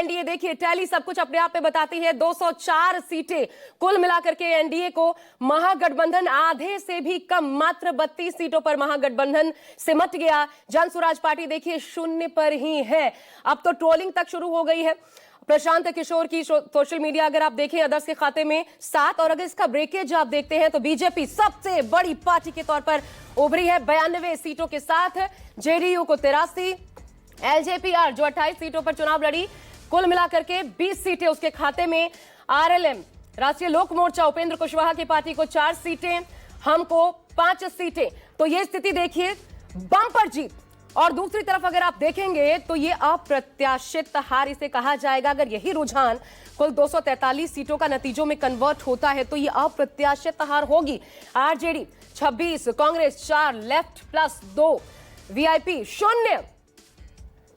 NDA देखिए tally सब कुछ अपने आप में बताती है। 204 सीटें कुल मिलाकर के एनडीए को महागठबंधन आधे से भी कम मात्र 32 सीटों पर महागठबंधन सिमट गया। जन स्वराज पार्टी देखिए शून्य पर ही है। अब तो ट्रोलिंग तक शुरू हो गई है। प्रशांत किशोर की सोशल मीडिया अगर आप देखें अदर्स के खाते में 7 और अगर इसका ब्रेकेज आप देखते हैं तो बीजेपी सबसे बड़ी पार्टी के तौर पर उभरी है 92 सीटों के साथ। जेडीयू को 83, एलजेपीआर जो 28 सीटों पर चुनाव लड़ी कुल मिलाकर के 20 सीटें उसके खाते में। आरएलएम राष्ट्रीय लोक मोर्चा उपेंद्र कुशवाहा की पार्टी को 4 सीटें, हमको 5 सीटें। तो ये स्थिति देखिए बम्पर जीत। और दूसरी तरफ अगर आप देखेंगे तो ये अप्रत्याशित हार इसे कहा जाएगा। अगर यही रुझान कुल 243 सीटों का नतीजों में कन्वर्ट होता है तो ये अप्रत्याशित हार होगी। RJD 26, Congress 4, left plus 2, VIP 0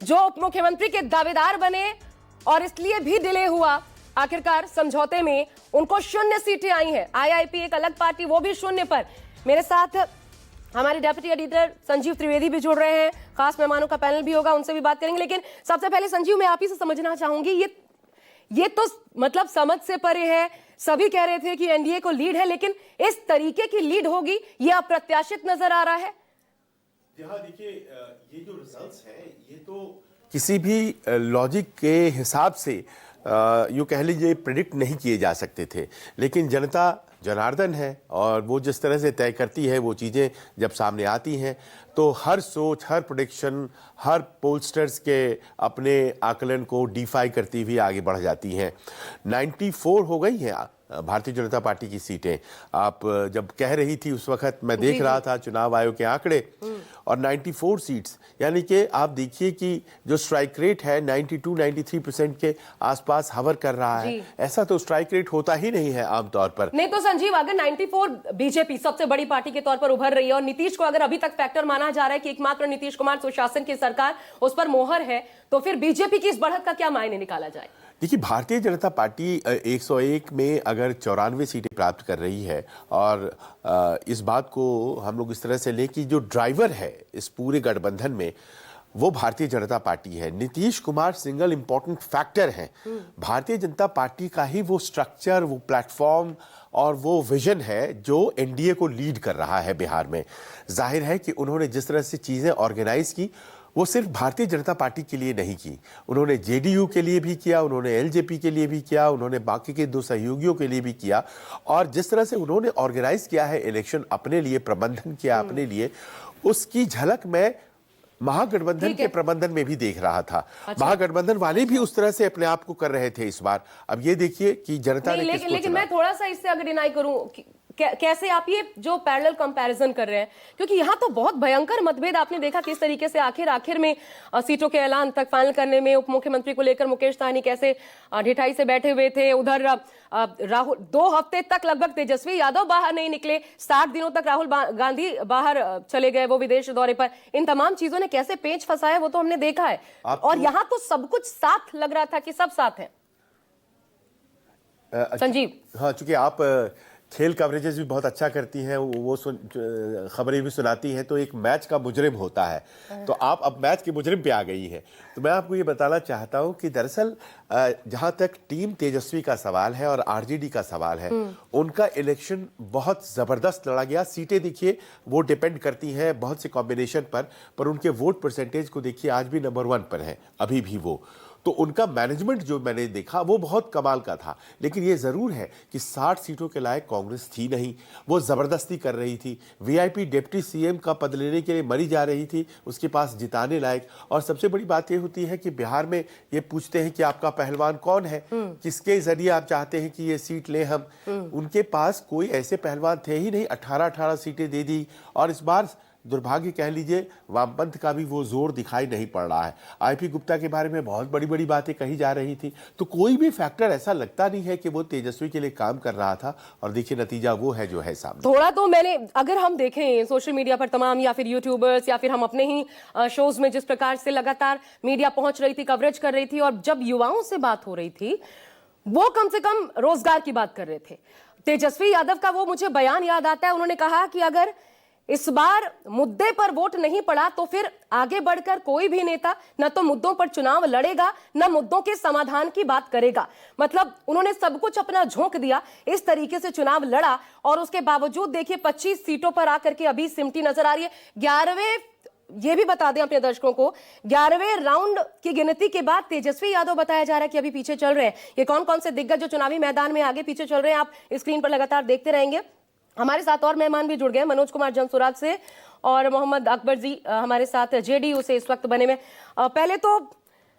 जो उप मुख्यमंत्री के दावेदार बने और इसलिए भी डिले हुआ। आखिरकार समझौते में उनको 0 सीटें आई हैं। आईआईपी एक अलग पार्टी, वो भी 0 पर। मेरे साथ हमारे डेप्यूटी एडिटर संजीव त्रिवेदी भी जुड़ रहे हैं। खास मेहमानों का पैनल भी होगा, उनसे भी बात करेंगे। लेकिन सबसे पहले संजीव मैं आप ही से समझना चाहूंगी, ये तो मतलब समझ से परे है। सभी कह रहे थे कि एनडीए को लीड है, लेकिन इस तरीके की लीड होगी ये अप्रत्याशित नजर आ रहा है। देखिए ये जो रिजल्ट्स हैं ये तो किसी भी लॉजिक के हिसाब से यूँ कह लीजिए प्रेडिक्ट नहीं किए जा सकते थे। लेकिन जनता जनार्दन है और वो जिस तरह से तय करती है वो चीज़ें जब सामने आती हैं तो हर सोच, हर प्रेडिक्शन, हर पोलस्टर्स के अपने आकलन को डिफाई करती हुई आगे बढ़ जाती हैं। 94 हो गई हैं भारतीय जनता पार्टी की सीटें। आप जब कह रही थी उस वक्त मैं देख रहा था चुनाव आयोग के आंकड़े और 94 सीट्स, यानी कि आप देखिए कि जो स्ट्राइक रेट है 92-93% के आसपास हवर कर रहा है। ऐसा तो स्ट्राइक रेट होता ही नहीं है आमतौर पर। नहीं तो संजीव अगर 94 बीजेपी सबसे बड़ी पार्टी के तौर पर उभर रही है और नीतीश को अगर अभी तक फैक्टर माना जा रहा है कि एकमात्र नीतीश कुमार सुशासन की सरकार उस पर मोहर है, तो फिर बीजेपी की इस बढ़त का क्या मायने निकाला जाए? देखिए भारतीय जनता पार्टी 101 में अगर 94 सीटें प्राप्त कर रही है और इस बात को हम लोग इस तरह से लें कि जो ड्राइवर है इस पूरे गठबंधन में वो भारतीय जनता पार्टी है। Nitish Kumar single important factor हैं। भारतीय जनता पार्टी का ही वो स्ट्रक्चर, वो प्लेटफॉर्म और वो विजन है जो एनडीए को लीड कर रहा है बिहार में। जाहिर है कि उन्होंने जिस तरह से चीज़ें ऑर्गेनाइज की वो सिर्फ भारतीय जनता पार्टी के लिए नहीं की, उन्होंने जेडीयू के लिए भी किया, उन्होंने एलजेपी के लिए भी किया, उन्होंने बाकी के 2 सहयोगियों के लिए भी किया। और जिस तरह से उन्होंने ऑर्गेनाइज किया है इलेक्शन अपने लिए, प्रबंधन किया अपने लिए, उसकी झलक मैं महागठबंधन के प्रबंधन में भी देख रहा था। अच्छा। महागठबंधन वाले भी उस तरह से अपने आप को कर रहे थे इस बार। अब ये देखिए कि जनता ने किसको लेकिन मैं थोड़ा सा इससे अगर डिनाई करूं कैसे आप ये जो पैरेलल कंपैरिजन कर रहे हैं, क्योंकि यहां तो बहुत भयंकर मतभेद आपने देखा किस तरीके से आखिर में सीटों के ऐलान तक फाइनल करने में उप मुख्यमंत्री को लेकर मुकेश सहनी कैसे ढिठाई से बैठे हुए थे। उधर राहुल 2 हफ्ते तक लगभग तेजस्वी यादव बाहर नहीं निकले, 60 दिनों तक राहुल गांधी बाहर चले गए, वो विदेश दौरे पर। इन तमाम चीजों ने कैसे पेंच फंसाया वो तो हमने देखा है। और यहाँ तो सब कुछ साथ लग रहा था कि सब साथ है। संजीव हाँ, चूंकि आप खेल कवरेजेस भी बहुत अच्छा करती हैं, वो खबरें भी सुनाती हैं, तो एक मैच का मुजरिम होता है। तो आप अब मैच के मुजरिम पे आ गई हैं। तो मैं आपको ये बताना चाहता हूं कि दरअसल जहां तक टीम तेजस्वी का सवाल है और आरजेडी का सवाल है, उनका इलेक्शन बहुत ज़बरदस्त लड़ा गया। सीटें देखिए वो डिपेंड करती हैं बहुत से कॉम्बिनेशन पर उनके वोट परसेंटेज को देखिए आज भी नंबर 1 पर है अभी भी वो। तो उनका मैनेजमेंट जो मैंने देखा वो बहुत कमाल का था। लेकिन ये ज़रूर है कि 60 सीटों के लायक कांग्रेस थी नहीं, वो ज़बरदस्ती कर रही थी। वीआईपी डिप्टी सीएम का पद लेने के लिए मरी जा रही थी, उसके पास जिताने लायक। और सबसे बड़ी बात ये होती है कि बिहार में ये पूछते हैं कि आपका पहलवान कौन है, किसके जरिए आप चाहते हैं कि ये सीट लें हम। उनके पास कोई ऐसे पहलवान थे ही नहीं। 18 सीटें दे दी और इस बार दुर्भाग्य कह लीजिए वामपंथ का भी वो जोर दिखाई नहीं पड़ रहा है। आईपी गुप्ता के बारे में बहुत बड़ी बड़ी बातें कही जा रही थी। तो कोई भी फैक्टर ऐसा लगता नहीं है कि वो तेजस्वी के लिए काम कर रहा था। और देखिए नतीजा वो है जो है सामने। थोड़ा तो मैंने अगर हम देखें सोशल मीडिया पर तमाम या फिर यूट्यूबर्स या फिर हम अपने ही शोज में जिस प्रकार से लगातार मीडिया पहुंच रही थी, कवरेज कर रही थी, और जब युवाओं से बात हो रही थी वो कम से कम रोजगार की बात कर रहे थे। तेजस्वी यादव का वो मुझे बयान याद आता है, उन्होंने कहा कि अगर इस बार मुद्दे पर वोट नहीं पड़ा तो फिर आगे बढ़कर कोई भी नेता न तो मुद्दों पर चुनाव लड़ेगा न मुद्दों के समाधान की बात करेगा। मतलब उन्होंने सब कुछ अपना झोंक दिया, इस तरीके से चुनाव लड़ा और उसके बावजूद देखिए 25 सीटों पर आकर के अभी सिमटी नजर आ रही है। 11वें, ये भी बता दें अपने दर्शकों को, 11वें राउंड की गिनती के बाद तेजस्वी यादव बताया जा रहा है कि अभी पीछे चल रहे हैं। ये कौन कौन से दिग्गज जो चुनावी मैदान में आगे पीछे चल रहे हैं, आप स्क्रीन पर लगातार देखते रहेंगे। हमारे साथ और मेहमान भी जुड़ गए, मनोज कुमार जमसुराज से और मोहम्मद अकबर जी हमारे साथ जेडीयू से इस वक्त बने में। पहले तो